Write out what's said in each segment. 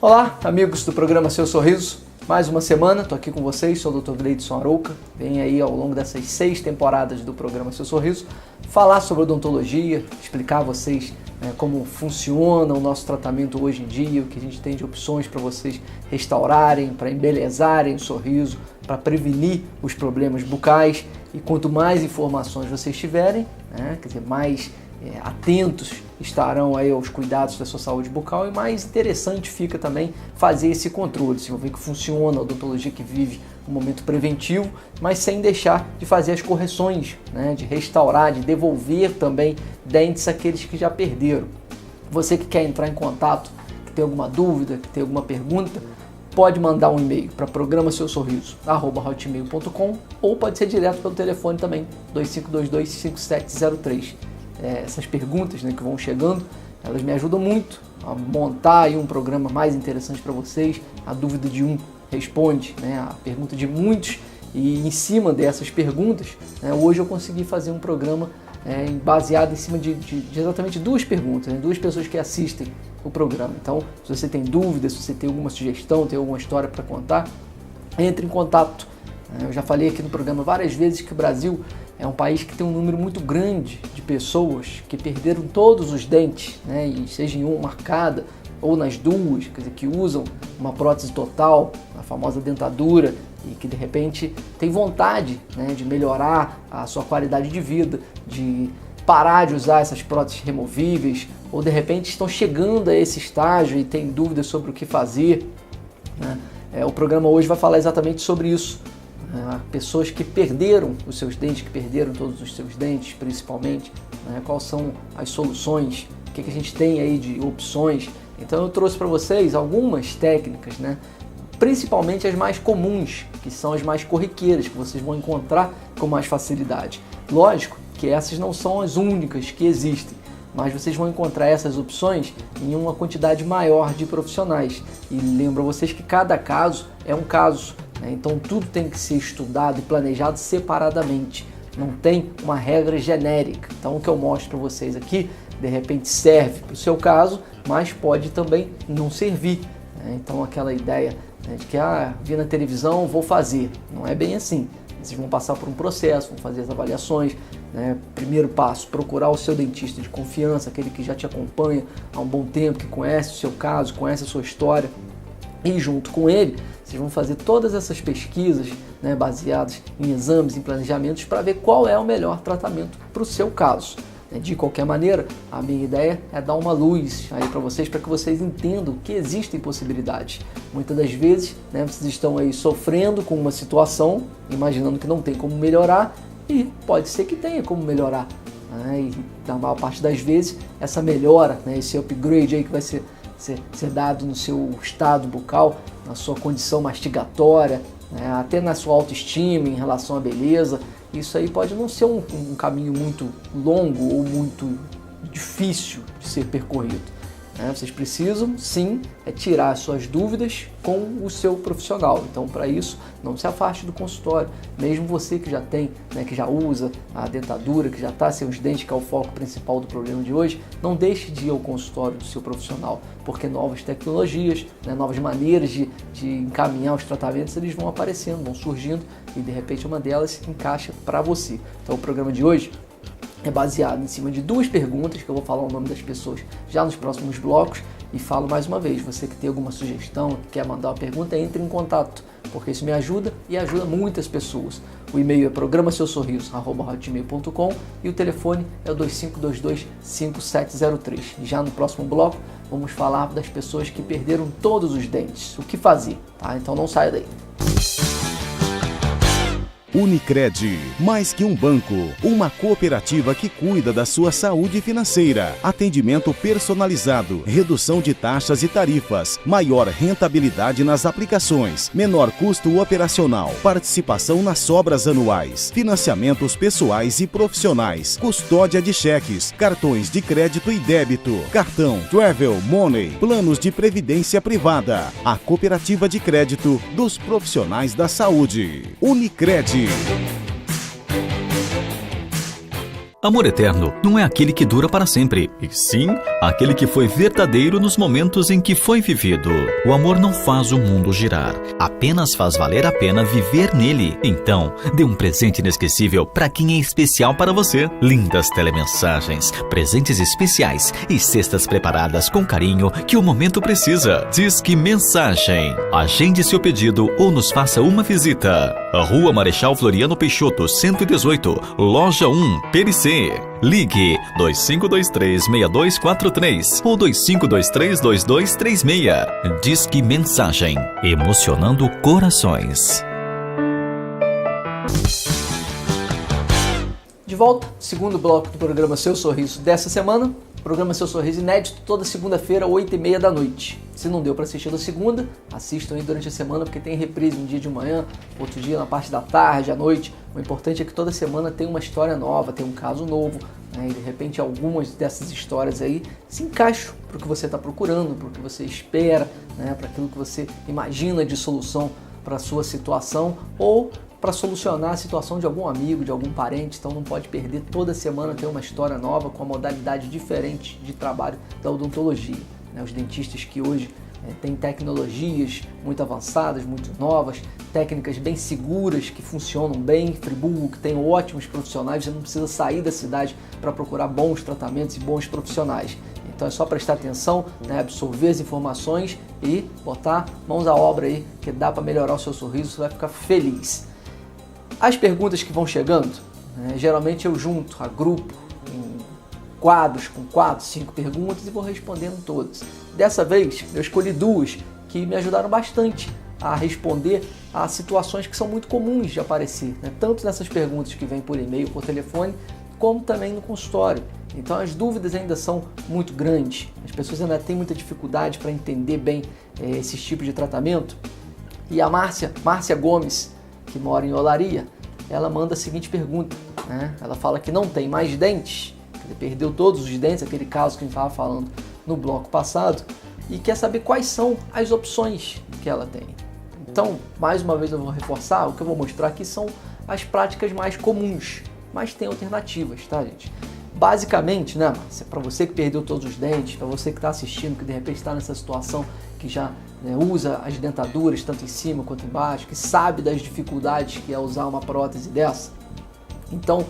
Olá, amigos do programa Seu Sorriso. Mais uma semana, estou aqui com vocês, sou o Dr. Gleidson Arouca. Venho aí ao longo dessas 6 temporadas do programa Seu Sorriso falar sobre odontologia, explicar a vocês como funciona o nosso tratamento hoje em dia, o que a gente tem de opções para vocês restaurarem, para embelezarem o sorriso, para prevenir os problemas bucais. E quanto mais informações vocês tiverem, quer dizer, mais atentos estarão aí aos cuidados da sua saúde bucal e mais interessante fica também fazer esse controle. Vocês vão ver que funciona a odontologia que vive um momento preventivo, mas sem deixar de fazer as correções, de restaurar, de devolver também dentes àqueles que já perderam. Você que quer entrar em contato, que tem alguma dúvida, que tem alguma pergunta, pode mandar um e-mail para programaSeuSorriso@hotmail.com ou pode ser direto pelo telefone também, 2522-5703. Essas perguntas que vão chegando, elas me ajudam muito a montar aí um programa mais interessante para vocês. A dúvida de um responde a pergunta de muitos e em cima dessas perguntas, hoje eu consegui fazer um programa baseado em cima de exatamente duas perguntas, duas pessoas que assistem o programa. Então, se você tem dúvidas, se você tem alguma sugestão, tem alguma história para contar, entre em contato. Eu já falei aqui no programa várias vezes que o Brasil é um país que tem um número muito grande de pessoas que perderam todos os dentes, e seja em uma marcada ou nas duas, quer dizer, que usam uma prótese total, a famosa dentadura, e que de repente tem vontade de melhorar a sua qualidade de vida, de parar de usar essas próteses removíveis, ou de repente estão chegando a esse estágio e têm dúvidas sobre o que fazer. O programa hoje vai falar exatamente sobre isso. Pessoas que perderam os seus dentes, que perderam todos os seus dentes, principalmente, quais são as soluções, o que a gente tem aí de opções. Então eu trouxe para vocês algumas técnicas, principalmente as mais comuns, que são as mais corriqueiras, que vocês vão encontrar com mais facilidade. Lógico que essas não são as únicas que existem, mas vocês vão encontrar essas opções em uma quantidade maior de profissionais. E lembro a vocês que cada caso é um caso. Então tudo tem que ser estudado e planejado separadamente, não tem uma regra genérica. Então o que eu mostro para vocês aqui, de repente serve para o seu caso, mas pode também não servir. Então aquela ideia de que vi na televisão, vou fazer, não é bem assim. Vocês vão passar por um processo, vão fazer as avaliações. Primeiro passo, procurar o seu dentista de confiança, aquele que já te acompanha há um bom tempo, que conhece o seu caso, conhece a sua história. E junto com ele, vocês vão fazer todas essas pesquisas baseadas em exames, em planejamentos, para ver qual é o melhor tratamento para o seu caso. De qualquer maneira, a minha ideia é dar uma luz aí para vocês, para que vocês entendam que existem possibilidades. Muitas das vezes, vocês estão aí sofrendo com uma situação, imaginando que não tem como melhorar, e pode ser que tenha como melhorar. E na maior parte das vezes, essa melhora, esse upgrade aí que vai ser dado no seu estado bucal, na sua condição mastigatória, até na sua autoestima em relação à beleza, isso aí pode não ser um caminho muito longo ou muito difícil de ser percorrido. Vocês precisam, sim, tirar as suas dúvidas com o seu profissional. Então, para isso, não se afaste do consultório. Mesmo você que já tem, que já usa a dentadura, que já está sem os dentes, que é o foco principal do problema de hoje, não deixe de ir ao consultório do seu profissional, porque novas tecnologias, novas maneiras de encaminhar os tratamentos, eles vão aparecendo, vão surgindo, e de repente uma delas encaixa para você. Então, o programa de hoje é baseado em cima de duas perguntas, que eu vou falar o nome das pessoas já nos próximos blocos, e falo mais uma vez, você que tem alguma sugestão, que quer mandar uma pergunta, entre em contato, porque isso me ajuda e ajuda muitas pessoas. O e-mail é programaSeuSorriso@hotmail.com e o telefone é o 2522-5703. E já no próximo bloco, vamos falar das pessoas que perderam todos os dentes, o que fazer, Então não saia daí. Unicred, mais que um banco, uma cooperativa que cuida da sua saúde financeira. Atendimento personalizado, redução de taxas e tarifas, maior rentabilidade nas aplicações, menor custo operacional, participação nas obras anuais, financiamentos pessoais e profissionais, custódia de cheques, cartões de crédito e débito, cartão, travel, money, planos de previdência privada. A cooperativa de crédito dos profissionais da saúde. Unicred. Amor eterno não é aquele que dura para sempre, e sim aquele que foi verdadeiro nos momentos em que foi vivido. O amor não faz o mundo girar, apenas faz valer a pena viver nele. Então, dê um presente inesquecível para quem é especial para você. Lindas telemensagens, presentes especiais e cestas preparadas com carinho que o momento precisa. Disque Mensagem. Agende seu pedido ou nos faça uma visita. Rua Marechal Floriano Peixoto, 118, Loja 1, PRC. Ligue 2523-6243 ou 2523-2236. Disque Mensagem. Emocionando corações. De volta, segundo bloco do programa Seu Sorriso dessa semana. Programa Seu Sorriso inédito toda segunda-feira, 8h30 da noite. Se não deu para assistir na segunda, assistam aí durante a semana, porque tem reprise um dia de manhã, outro dia na parte da tarde, à noite. O importante é que toda semana tem uma história nova, tem um caso novo, né? E de repente algumas dessas histórias aí se encaixam para o que você está procurando, para o que você espera, né? Para aquilo que você imagina de solução para a sua situação ou para solucionar a situação de algum amigo, de algum parente. Então não pode perder, toda semana tem uma história nova com uma modalidade diferente de trabalho da odontologia, né? Os dentistas que hoje têm tecnologias muito avançadas, muito novas, técnicas bem seguras, que funcionam bem. Friburgo, que tem ótimos profissionais, você não precisa sair da cidade para procurar bons tratamentos e bons profissionais. Então é só prestar atenção, né, absorver as informações e botar mãos à obra aí, que dá para melhorar o seu sorriso, você vai ficar feliz. As perguntas que vão chegando, né, geralmente eu junto, agrupo em quadros com 4, 5 perguntas e vou respondendo todas. Dessa vez eu escolhi duas que me ajudaram bastante a responder a situações que são muito comuns de aparecer, né, tanto nessas perguntas que vêm por e-mail, por telefone, como também no consultório. Então as dúvidas ainda são muito grandes, as pessoas ainda têm muita dificuldade para entender bem esses tipos de tratamento. E a Márcia Gomes, que mora em Olaria, ela manda a seguinte pergunta, né? Ela fala que não tem mais dentes, que ele perdeu todos os dentes, aquele caso que a gente estava falando no bloco passado, e quer saber quais são as opções que ela tem. Então, mais uma vez eu vou reforçar, o que eu vou mostrar aqui são as práticas mais comuns, mas tem alternativas, tá, gente? Basicamente, né, Márcia, para você que perdeu todos os dentes, para você que está assistindo, que de repente está nessa situação, que já usa as dentaduras tanto em cima quanto embaixo, que sabe das dificuldades que é usar uma prótese dessa, então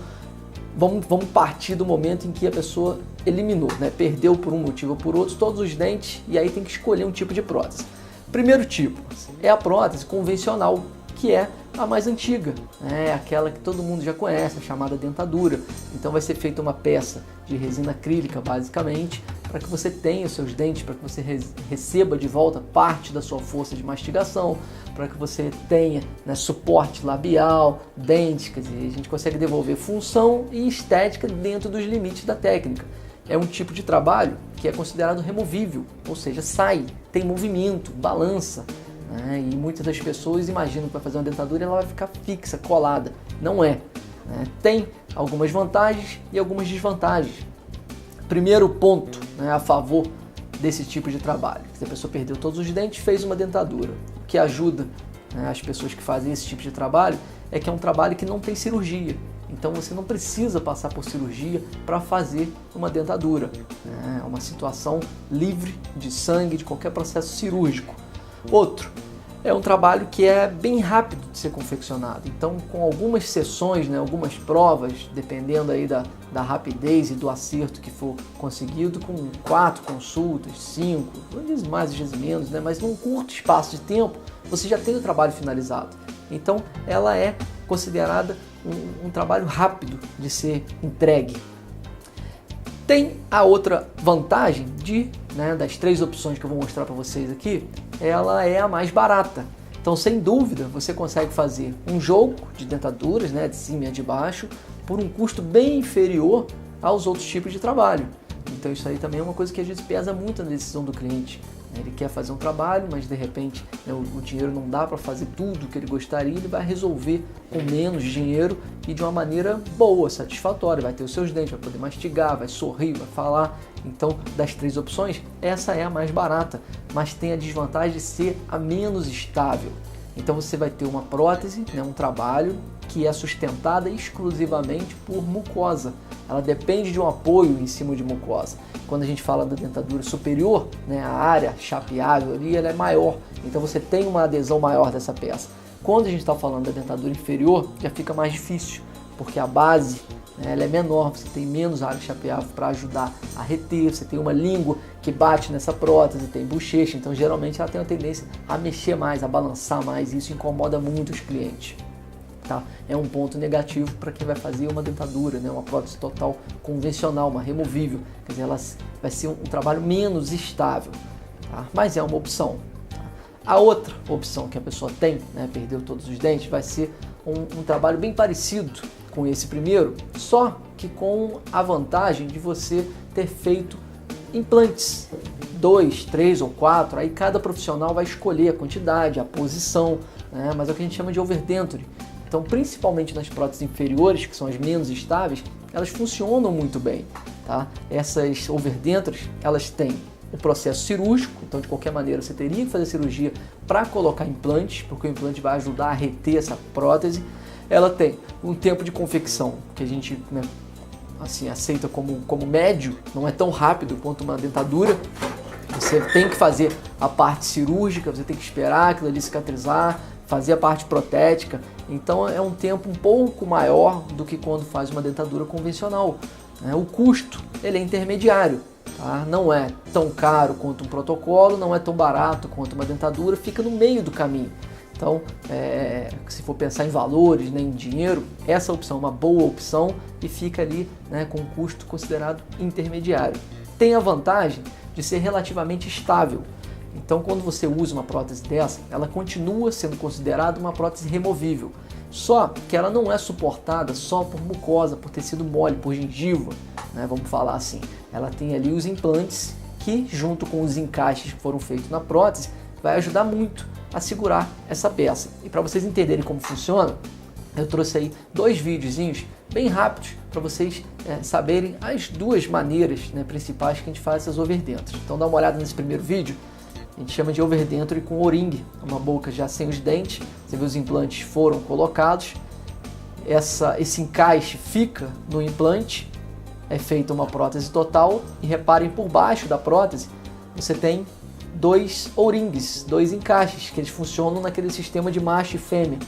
vamos partir do momento em que a pessoa eliminou, né, perdeu por um motivo ou por outro todos os dentes, e aí tem que escolher um tipo de prótese. Primeiro tipo é a prótese convencional, que é a mais antiga, né? Aquela que todo mundo já conhece, a chamada dentadura. Então vai ser feita uma peça de resina acrílica, basicamente, para que você tenha os seus dentes, para que você receba de volta parte da sua força de mastigação, para que você tenha, né, suporte labial, dentes, quer dizer, a gente consegue devolver função e estética dentro dos limites da técnica. É um tipo de trabalho que é considerado removível, ou seja, sai, tem movimento, balança, né? E muitas das pessoas imaginam que vai fazer uma dentadura e ela vai ficar fixa, colada. Não é, né? Tem algumas vantagens e algumas desvantagens. Primeiro ponto, né, a favor desse tipo de trabalho: se a pessoa perdeu todos os dentes, fez uma dentadura. O que ajuda, né, as pessoas que fazem esse tipo de trabalho é que é um trabalho que não tem cirurgia. Então você não precisa passar por cirurgia para fazer uma dentadura. É uma situação livre de sangue, de qualquer processo cirúrgico. Outro, é um trabalho que é bem rápido de ser confeccionado. Então, com algumas sessões, né, algumas provas, dependendo aí da rapidez e do acerto que for conseguido, com 4 consultas, 5, às vezes mais, às vezes menos, né, mas num curto espaço de tempo, você já tem o trabalho finalizado. Então, ela é considerada um trabalho rápido de ser entregue. Tem a outra vantagem das 3 opções que eu vou mostrar para vocês aqui, ela é a mais barata. Então, sem dúvida, você consegue fazer um jogo de dentaduras, né, de cima e de baixo, por um custo bem inferior aos outros tipos de trabalho. Então, isso aí também é uma coisa que a gente pesa muito na decisão do cliente. Ele quer fazer um trabalho, mas de repente, né, o dinheiro não dá para fazer tudo o que ele gostaria, ele vai resolver com menos dinheiro e de uma maneira boa, satisfatória. Vai ter os seus dentes, vai poder mastigar, vai sorrir, vai falar. Então, das 3 opções, essa é a mais barata, mas tem a desvantagem de ser a menos estável. Então você vai ter uma prótese, né, um trabalho que é sustentada exclusivamente por mucosa. Ela depende de um apoio em cima de mucosa. Quando a gente fala da dentadura superior, né, a área chapeável ali ela é maior, então você tem uma adesão maior dessa peça. Quando a gente está falando da dentadura inferior, já fica mais difícil, porque a base, né, ela é menor, você tem menos área chapeável para ajudar a reter, você tem uma língua que bate nessa prótese, tem bochecha, então geralmente ela tem uma tendência a mexer mais, a balançar mais, e isso incomoda muito os clientes. Tá? É um ponto negativo para quem vai fazer uma dentadura, né? Uma prótese total convencional, uma removível, quer dizer, ela vai ser um trabalho menos estável, tá? Mas é uma opção. Tá? A outra opção que a pessoa tem, né, perdeu todos os dentes, vai ser um trabalho bem parecido com esse primeiro, só que com a vantagem de você ter feito implantes, 2, 3 ou 4, aí cada profissional vai escolher a quantidade, a posição, né? Mas é o que a gente chama de overdenture. Então, principalmente nas próteses inferiores, que são as menos estáveis, elas funcionam muito bem, tá? Essas overdentures, elas têm o processo cirúrgico, então de qualquer maneira você teria que fazer cirurgia para colocar implantes, porque o implante vai ajudar a reter essa prótese. Ela tem um tempo de confecção que a gente, né, assim, aceita como médio, não é tão rápido quanto uma dentadura. Você tem que fazer a parte cirúrgica, você tem que esperar aquilo ali cicatrizar, fazer a parte protética, então é um tempo um pouco maior do que quando faz uma dentadura convencional. O custo ele é intermediário, tá? Não é tão caro quanto um protocolo, não é tão barato quanto uma dentadura, fica no meio do caminho. Então, se for pensar em valores, né, em dinheiro, essa opção é uma boa opção e fica ali, né, com um custo considerado intermediário. Tem a vantagem de ser relativamente estável. Então, quando você usa uma prótese dessa, ela continua sendo considerada uma prótese removível. Só que ela não é suportada só por mucosa, por tecido mole, por gengiva, né? Vamos falar assim. Ela tem ali os implantes que, junto com os encaixes que foram feitos na prótese, vai ajudar muito a segurar essa peça. E para vocês entenderem como funciona, eu trouxe aí 2 videozinhos bem rápidos para vocês saberem as 2 maneiras, né, principais que a gente faz essas overdentures. Então dá uma olhada nesse primeiro vídeo. A gente chama de overdenture com O-ring, uma boca já sem os dentes. Você vê os implantes foram colocados. Esse encaixe fica no implante, é feita uma prótese total e reparem por baixo da prótese você tem 2 O-rings, 2 encaixes que eles funcionam naquele sistema de macho e fêmea.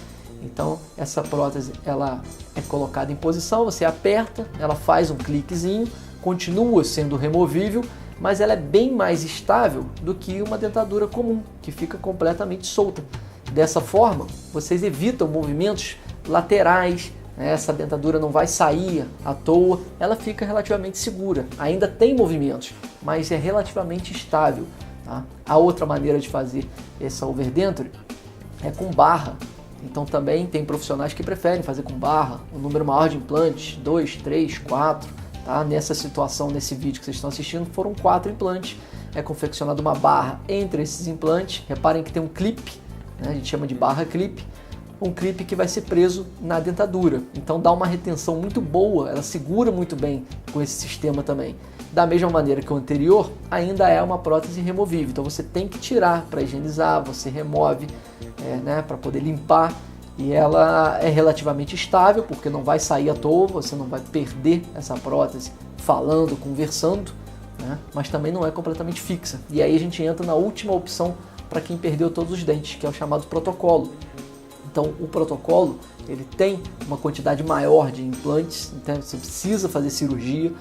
Então essa prótese ela é colocada em posição, você aperta, ela faz um cliquezinho, continua sendo removível, mas ela é bem mais estável do que uma dentadura comum, que fica completamente solta. Dessa forma, vocês evitam movimentos laterais, né? Essa dentadura não vai sair à toa, ela fica relativamente segura. Ainda tem movimentos, mas é relativamente estável, tá? A outra maneira de fazer essa overdenture é com barra. Então também tem profissionais que preferem fazer com barra, um número maior de implantes, 2, 3, 4. Tá? Nessa situação, nesse vídeo que vocês estão assistindo, foram 4 implantes. É confeccionada uma barra entre esses implantes. Reparem que tem um clipe, né? A gente chama de barra clipe. Um clipe que vai ser preso na dentadura. Então dá uma retenção muito boa, ela segura muito bem com esse sistema também. Da mesma maneira que o anterior, ainda é uma prótese removível. Então você tem que tirar para higienizar, você remove, né, para poder limpar. E ela é relativamente estável, porque não vai sair à toa, você não vai perder essa prótese falando, conversando, né? Mas também não é completamente fixa. E aí a gente entra na última opção para quem perdeu todos os dentes, que é o chamado protocolo. Então o protocolo ele tem uma quantidade maior de implantes, então você precisa fazer cirurgia.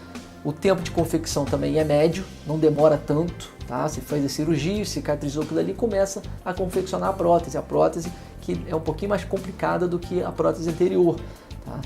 O tempo de confecção também é médio, não demora tanto, tá? Você faz a cirurgia, cicatrizou aquilo ali e começa a confeccionar a prótese. A prótese que é um pouquinho mais complicada do que a prótese anterior, tá?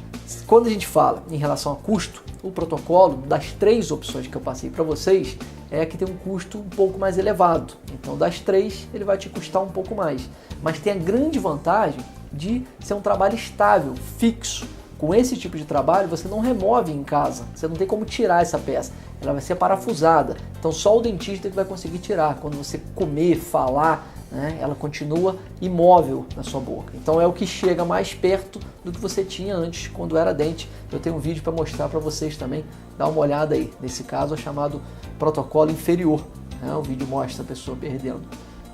Quando a gente fala em relação a custo, o protocolo, das 3 opções que eu passei para vocês, é a que tem um custo um pouco mais elevado. Então das 3 ele vai te custar um pouco mais, mas tem a grande vantagem de ser um trabalho estável, fixo. Com esse tipo de trabalho você não remove em casa, você não tem como tirar essa peça, ela vai ser parafusada, então só o dentista que vai conseguir tirar. Quando você comer, falar, né, ela continua imóvel na sua boca. Então é o que chega mais perto do que você tinha antes quando era dente. Eu tenho um vídeo para mostrar para vocês também, dá uma olhada aí. Nesse caso é chamado protocolo inferior, né? O vídeo mostra a pessoa perdendo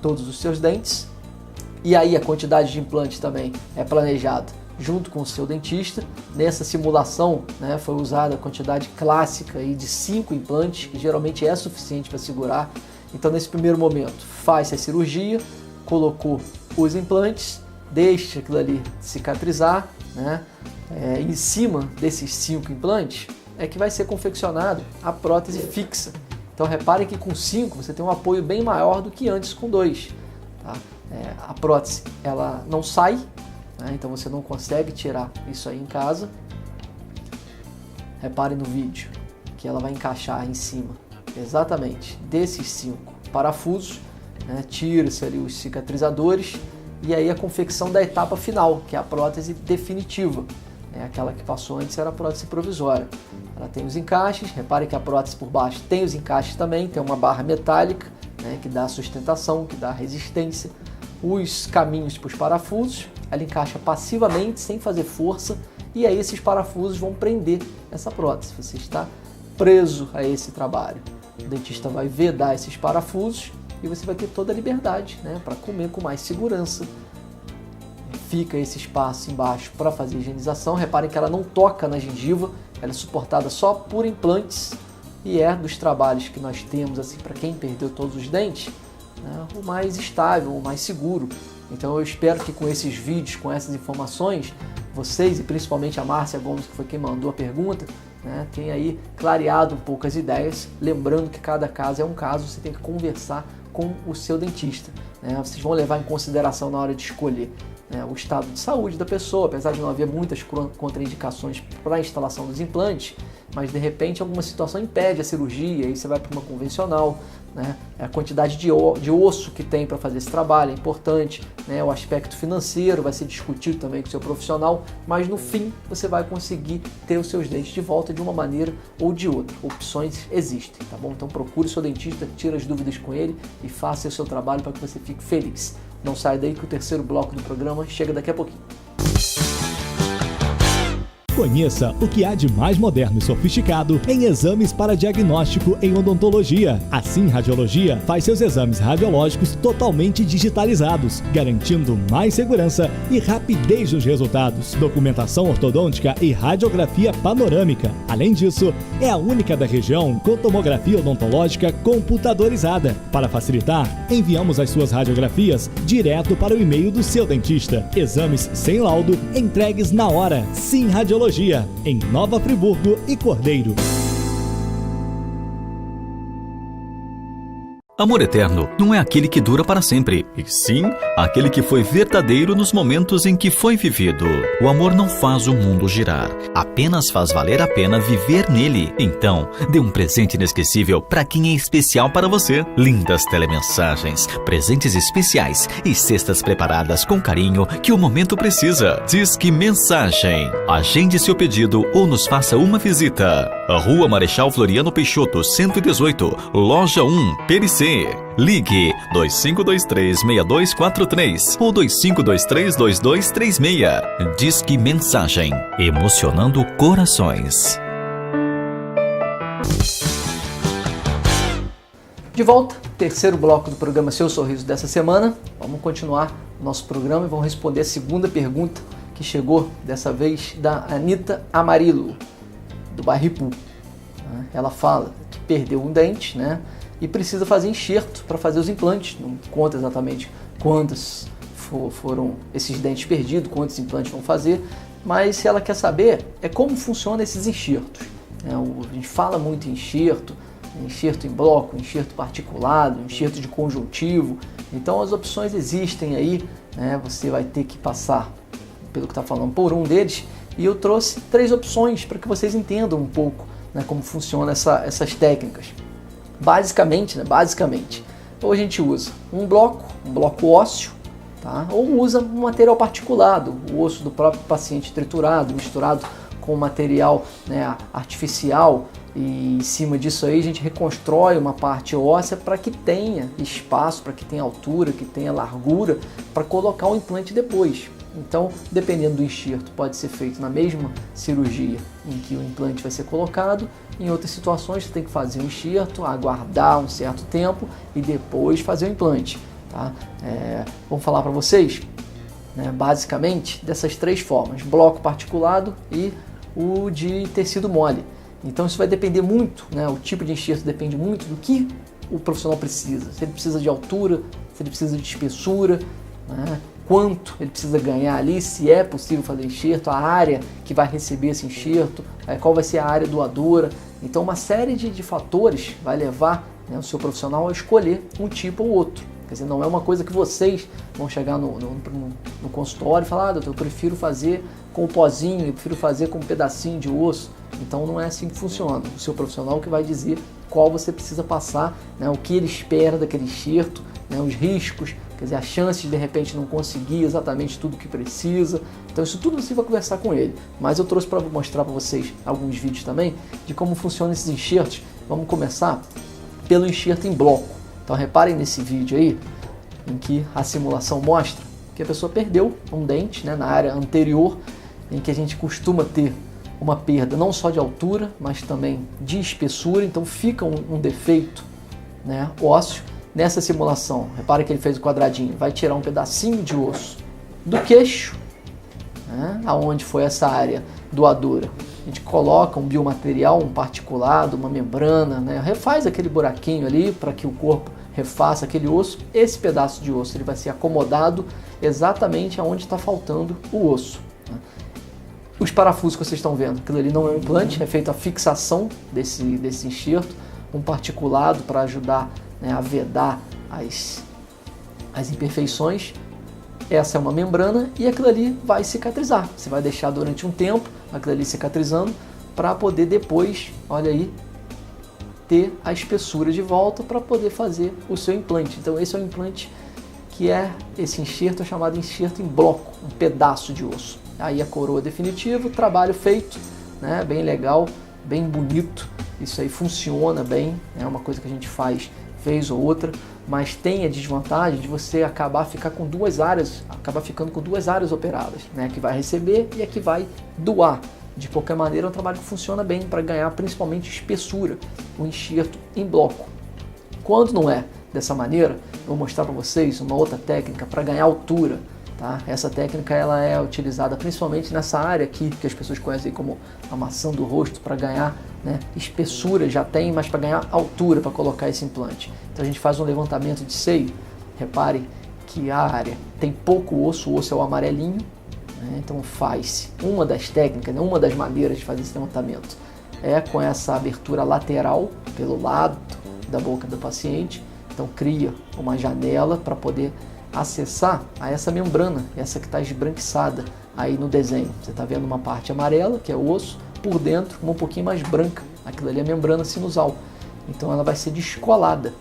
todos os seus dentes. E aí a quantidade de implantes também é planejada junto com o seu dentista. Nessa simulação, né, foi usada a quantidade clássica aí de 5 implantes, que geralmente é suficiente para segurar. Então, nesse primeiro momento, faz a cirurgia, colocou os implantes, deixa aquilo ali cicatrizar, né? Em cima desses 5 implantes é que vai ser confeccionado a prótese fixa. Então reparem que com 5 você tem um apoio bem maior do que antes com 2. Tá? A prótese ela não sai, né? Então você não consegue tirar isso aí em casa. Reparem no vídeo que ela vai encaixar em cima exatamente desses 5 parafusos, né? Tira-se ali os cicatrizadores e aí a confecção da etapa final, que é a prótese definitiva. Aquela que passou antes era a prótese provisória. Ela tem os encaixes, reparem que a prótese por baixo tem os encaixes também, tem uma barra metálica, né, que dá sustentação, que dá resistência, os caminhos para os parafusos, ela encaixa passivamente, sem fazer força, e aí esses parafusos vão prender essa prótese, você está preso a esse trabalho. O dentista vai vedar esses parafusos e você vai ter toda a liberdade, né, para comer com mais segurança. Fica esse espaço embaixo para fazer higienização. Reparem que ela não toca na gengiva, ela é suportada só por implantes e é dos trabalhos que nós temos assim para quem perdeu todos os dentes, né, o mais estável, o mais seguro. Então eu espero que com esses vídeos, com essas informações, vocês e principalmente a Márcia Gomes, que foi quem mandou a pergunta, né, tenha aí clareado um pouco as ideias, lembrando que cada caso é um caso, você tem que conversar com o seu dentista, né, vocês vão levar em consideração na hora de escolher o estado de saúde da pessoa, apesar de não haver muitas contraindicações para a instalação dos implantes, mas de repente alguma situação impede a cirurgia, aí você vai para uma convencional, né? A quantidade de osso que tem para fazer esse trabalho é importante, né? O aspecto financeiro vai ser discutido também com o seu profissional, mas no fim você vai conseguir ter os seus dentes de volta de uma maneira ou de outra. Opções existem, tá bom? Então procure o seu dentista, tire as dúvidas com ele e faça o seu trabalho para que você fique feliz. Não sai daí que o terceiro bloco do programa chega daqui a pouquinho. Conheça o que há de mais moderno e sofisticado em exames para diagnóstico em odontologia. A Sim Radiologia faz seus exames radiológicos totalmente digitalizados, garantindo mais segurança e rapidez nos resultados, documentação ortodôntica e radiografia panorâmica. Além disso, é a única da região com tomografia odontológica computadorizada. Para facilitar, enviamos as suas radiografias direto para o e-mail do seu dentista. Exames sem laudo, entregues na hora. Sim Radiologia, em Nova Friburgo e Cordeiro. Amor eterno não é aquele que dura para sempre, e sim aquele que foi verdadeiro nos momentos em que foi vivido. O amor não faz o mundo girar, apenas faz valer a pena viver nele. Então, dê um presente inesquecível para quem é especial para você. Lindas telemensagens, presentes especiais e cestas preparadas com carinho que o momento precisa. Disque Mensagem. Agende seu pedido ou nos faça uma visita. A Rua Marechal Floriano Peixoto, 118, Loja 1, PRC. Ligue 2523-6243 ou 2523-2236. Disque Mensagem, emocionando corações. De volta, terceiro bloco do programa Seu Sorriso dessa semana. Vamos continuar o nosso programa e vamos responder a segunda pergunta que chegou, dessa vez da Anitta Amarillo, do bairro Ipu. Ela fala que perdeu um dente, né? E precisa fazer enxerto para fazer os implantes. Não conta exatamente quantos foram esses dentes perdidos, quantos implantes vão fazer, mas se ela quer saber é como funcionam esses enxertos. A gente fala muito em enxerto em bloco, enxerto particulado, enxerto de conjuntivo. Então as opções existem aí, né? Você vai ter que passar, pelo que está falando, por um deles, e eu trouxe 3 opções para que vocês entendam um pouco, né, como funcionam essas técnicas. Basicamente, ou a gente usa um bloco ósseo, tá? Ou usa um material particulado, o osso do próprio paciente triturado, misturado com material, né, artificial, e em cima disso aí a gente reconstrói uma parte óssea para que tenha espaço, para que tenha altura, que tenha largura, para colocar o implante depois. Então, dependendo do enxerto, pode ser feito na mesma cirurgia em que o implante vai ser colocado. Em outras situações, você tem que fazer um enxerto, aguardar um certo tempo e depois fazer o implante. Tá? Vamos falar para vocês? né, basicamente dessas 3 formas: bloco particulado e o de tecido mole. Então isso vai depender muito, né, o tipo de enxerto depende muito do que o profissional precisa. Se ele precisa de altura, se ele precisa de espessura, né, quanto ele precisa ganhar ali, se é possível fazer enxerto, a área que vai receber esse enxerto, qual vai ser a área doadora. Então uma série de fatores vai levar, né, o seu profissional a escolher um tipo ou outro. Quer dizer, não é uma coisa que vocês vão chegar no consultório e falar: doutor, eu prefiro fazer com o pozinho, eu prefiro fazer com um pedacinho de osso. Então não é assim que funciona. O seu profissional que vai dizer qual você precisa passar, né, o que ele espera daquele enxerto, né, os riscos, quer dizer, a chance de repente não conseguir exatamente tudo o que precisa. Então isso tudo você vai conversar com ele. Mas eu trouxe para mostrar para vocês alguns vídeos também de como funcionam esses enxertos. Vamos começar pelo enxerto em bloco. Então reparem nesse vídeo aí, em que a simulação mostra que a pessoa perdeu um dente, né, na área anterior, em que a gente costuma ter uma perda não só de altura, mas também de espessura. Então fica um defeito, né, ósseo. Nessa simulação, repare que ele fez o quadradinho, vai tirar um pedacinho de osso do queixo, né, aonde foi essa área doadora. A gente coloca um biomaterial, um particulado, uma membrana, né, refaz aquele buraquinho ali para que o corpo refaça aquele osso. Esse pedaço de osso ele vai ser acomodado exatamente aonde está faltando o osso, né. Os parafusos que vocês estão vendo, aquilo ali não é um implante, é feita a fixação desse enxerto, um particulado para ajudar, né, a vedar as imperfeições. Essa é uma membrana e aquilo ali vai cicatrizar. Você vai deixar durante um tempo aquilo ali cicatrizando para poder depois, olha aí, ter a espessura de volta para poder fazer o seu implante. Então esse é o implante que é esse enxerto, é chamado enxerto em bloco, um pedaço de osso. Aí a coroa definitiva, trabalho feito, né, bem legal, bem bonito. Isso aí funciona bem, é uma coisa que a gente faz vez ou outra, mas tem a desvantagem de você acabar ficando com duas áreas operadas, né, a que vai receber e a que vai doar. De qualquer maneira, é um trabalho que funciona bem para ganhar principalmente espessura, o enxerto em bloco. Quando não é dessa maneira, eu vou mostrar para vocês uma outra técnica para ganhar altura. Tá? Essa técnica ela é utilizada principalmente nessa área aqui, que as pessoas conhecem como a maçã do rosto, para ganhar, né, espessura, já tem, mas para ganhar altura, para colocar esse implante. Então a gente faz um levantamento de seio, repare que a área tem pouco osso, o osso é o amarelinho, né? Então faz uma das técnicas, né, uma das maneiras de fazer esse levantamento é com essa abertura lateral, pelo lado da boca do paciente. Então cria uma janela para poder acessar a essa membrana, essa que está esbranquiçada aí no desenho. Você está vendo uma parte amarela, que é o osso, por dentro uma um pouquinho mais branca, aquilo ali é a membrana sinusal. Então ela vai ser descolada.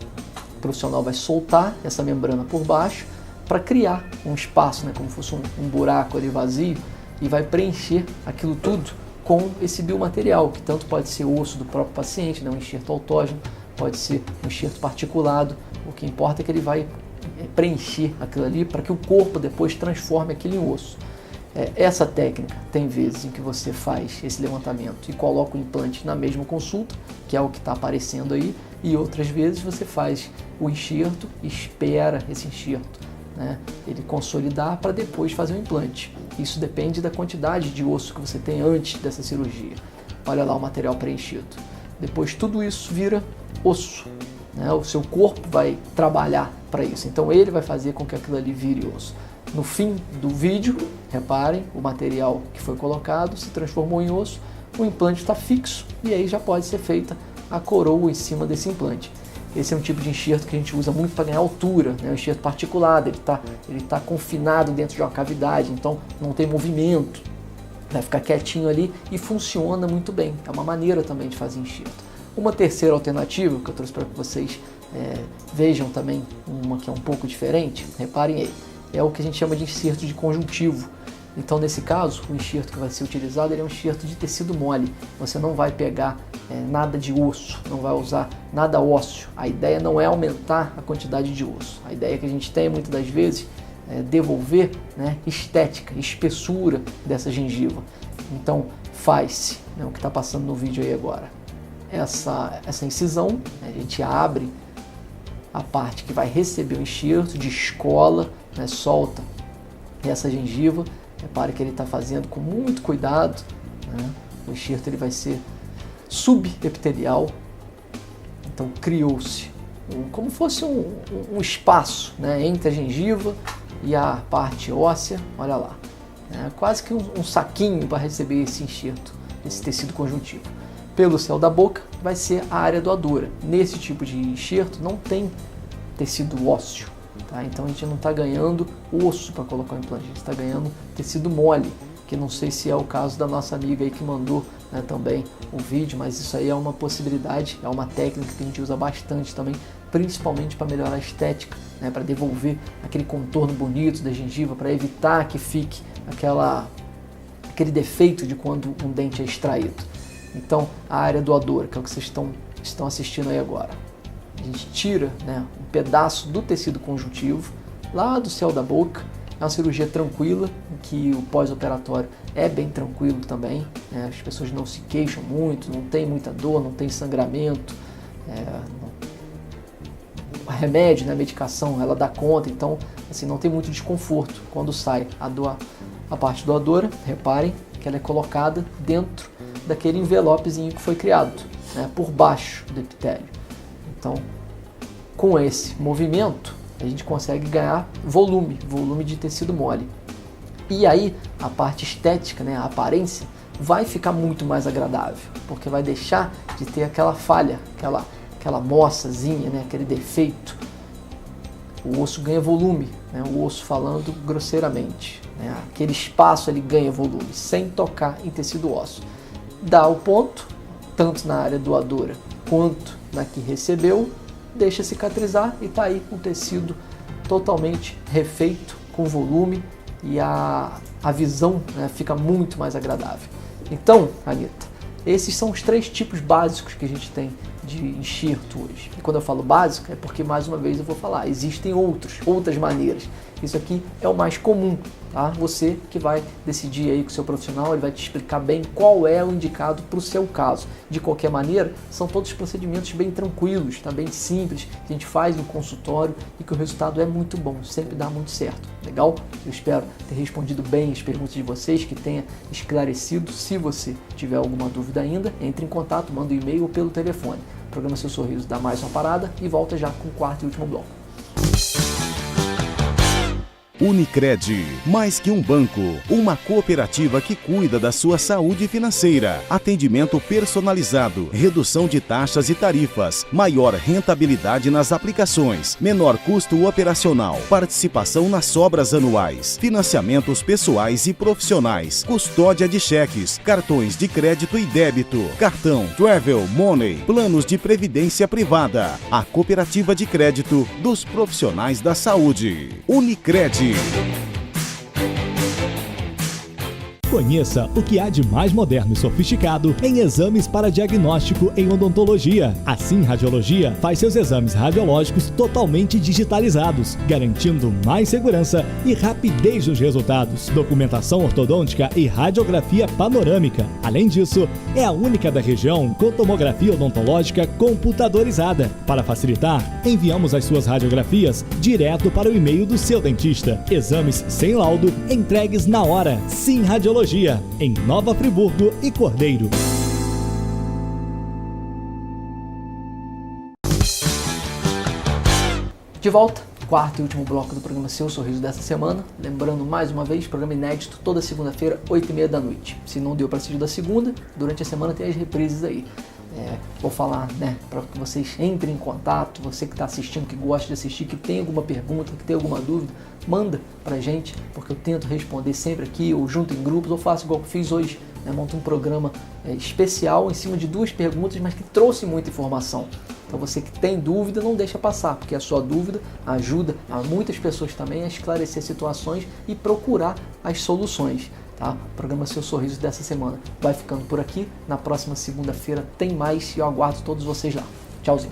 O profissional vai soltar essa membrana por baixo para criar um espaço, né, como se fosse um buraco ali vazio, e vai preencher aquilo tudo com esse biomaterial, que tanto pode ser osso do próprio paciente, né, um enxerto autógeno, pode ser um enxerto particulado. O que importa é que ele vai preencher aquilo ali para que o corpo depois transforme aquilo em osso. Essa técnica tem vezes em que você faz esse levantamento e coloca o implante na mesma consulta, que é o que está aparecendo aí, e outras vezes você faz o enxerto e espera esse enxerto, né, ele consolidar para depois fazer o implante. Isso depende da quantidade de osso que você tem antes dessa cirurgia. Olha lá o material preenchido. Depois tudo isso vira osso, né? O seu corpo vai trabalhar para isso, então ele vai fazer com que aquilo ali vire osso. No fim do vídeo, reparem, o material que foi colocado se transformou em osso, o implante está fixo e aí já pode ser feita a coroa em cima desse implante. Esse é um tipo de enxerto que a gente usa muito para ganhar altura, né? O enxerto particulado, ele tá confinado dentro de uma cavidade, então não tem movimento, vai ficar quietinho ali e funciona muito bem. É uma maneira também de fazer enxerto. Uma terceira alternativa que eu trouxe para que vocês vejam também, uma que é um pouco diferente, reparem aí, é o que a gente chama de enxerto de conjuntivo. Então nesse caso, o enxerto que vai ser utilizado ele é um enxerto de tecido mole. Você não vai pegar nada de osso, não vai usar nada ósseo. A ideia não é aumentar a quantidade de osso. A ideia que a gente tem muitas das vezes é devolver, né, estética, espessura dessa gengiva. Então faz-se, né, o que está passando no vídeo aí agora. Essa incisão, né, a gente abre a parte que vai receber o enxerto, descola, né, solta essa gengiva. Repare que ele está fazendo com muito cuidado, né? O enxerto ele vai ser subepitelial, então criou-se como fosse um espaço, né, entre a gengiva e a parte óssea, olha lá, quase que um saquinho para receber esse enxerto, esse tecido conjuntivo. Pelo céu da boca vai ser a área doadora. Nesse tipo de enxerto não tem tecido ósseo, tá? Então a gente não está ganhando osso para colocar o implante, a gente está ganhando tecido mole, que não sei se é o caso da nossa amiga aí que mandou, né, também o vídeo, mas isso aí é uma possibilidade, é uma técnica que a gente usa bastante também, principalmente para melhorar a estética, né, para devolver aquele contorno bonito da gengiva, para evitar que fique aquele defeito de quando um dente é extraído. Então, a área doadora, que é o que vocês estão assistindo aí agora, a gente tira, né, um pedaço do tecido conjuntivo lá do céu da boca. É uma cirurgia tranquila, em que o pós-operatório é bem tranquilo também, né? As pessoas não se queixam muito, não tem muita dor, não tem sangramento, o remédio, né, a medicação, ela dá conta, então assim, não tem muito desconforto quando sai a parte doadora. Reparem que ela é colocada dentro daquele envelopezinho que foi criado, né, por baixo do epitélio. Então, com esse movimento, a gente consegue ganhar volume de tecido mole. E aí, a parte estética, né, a aparência, vai ficar muito mais agradável, porque vai deixar de ter aquela falha, aquela mossazinha, né, aquele defeito. O osso ganha volume, né, o osso falando grosseiramente, né, aquele espaço ele ganha volume, sem tocar em tecido ósseo. Dá o ponto, tanto na área doadora quanto na que recebeu, deixa cicatrizar e está aí com o tecido totalmente refeito, com volume, e a visão, né, fica muito mais agradável. Então, Anitta, esses são os 3 tipos básicos que a gente tem de enxerto hoje. E quando eu falo básico, é porque, mais uma vez, eu vou falar, existem outras maneiras. Isso aqui é o mais comum, tá? Você que vai decidir aí com o seu profissional, ele vai te explicar bem qual é o indicado para o seu caso. De qualquer maneira, são todos procedimentos bem tranquilos, tá? Bem simples, que a gente faz no consultório e que o resultado é muito bom, sempre dá muito certo. Legal? Eu espero ter respondido bem as perguntas de vocês, que tenha esclarecido. Se você tiver alguma dúvida ainda, entre em contato, manda um e-mail ou pelo telefone. O programa Seu Sorriso dá mais uma parada e volta já com o 4º e último bloco. Unicred, mais que um banco, uma cooperativa que cuida da sua saúde financeira. Atendimento personalizado, redução de taxas e tarifas, maior rentabilidade nas aplicações, menor custo operacional, participação nas sobras anuais, financiamentos pessoais e profissionais, custódia de cheques, cartões de crédito e débito, cartão, travel, money, planos de previdência privada. A cooperativa de crédito dos profissionais da saúde. Unicred. Conheça o que há de mais moderno e sofisticado em exames para diagnóstico em odontologia. A Sim Radiologia faz seus exames radiológicos totalmente digitalizados, garantindo mais segurança e rapidez nos resultados, documentação ortodôntica e radiografia panorâmica. Além disso, é a única da região com tomografia odontológica computadorizada. Para facilitar, enviamos as suas radiografias direto para o e-mail do seu dentista. Exames sem laudo entregues na hora. Sim Radiologia, em Nova Friburgo e Cordeiro. De volta, 4º e último bloco do programa Seu Sorriso dessa semana. Lembrando mais uma vez, programa inédito toda segunda-feira, 8h30 da noite. Se não deu para assistir da segunda, durante a semana tem as reprises aí. Vou falar, né, para que vocês entrem em contato, você que está assistindo, que gosta de assistir, que tem alguma pergunta, que tem alguma dúvida, manda pra gente, porque eu tento responder sempre aqui, ou junto em grupos, ou faço igual que fiz hoje, né, monto um programa especial em cima de 2 perguntas, mas que trouxe muita informação. Então você que tem dúvida, não deixa passar, porque a sua dúvida ajuda a muitas pessoas também a esclarecer situações e procurar as soluções. Tá? O programa Seu Sorriso dessa semana vai ficando por aqui. Na próxima segunda-feira tem mais e eu aguardo todos vocês lá. Tchauzinho.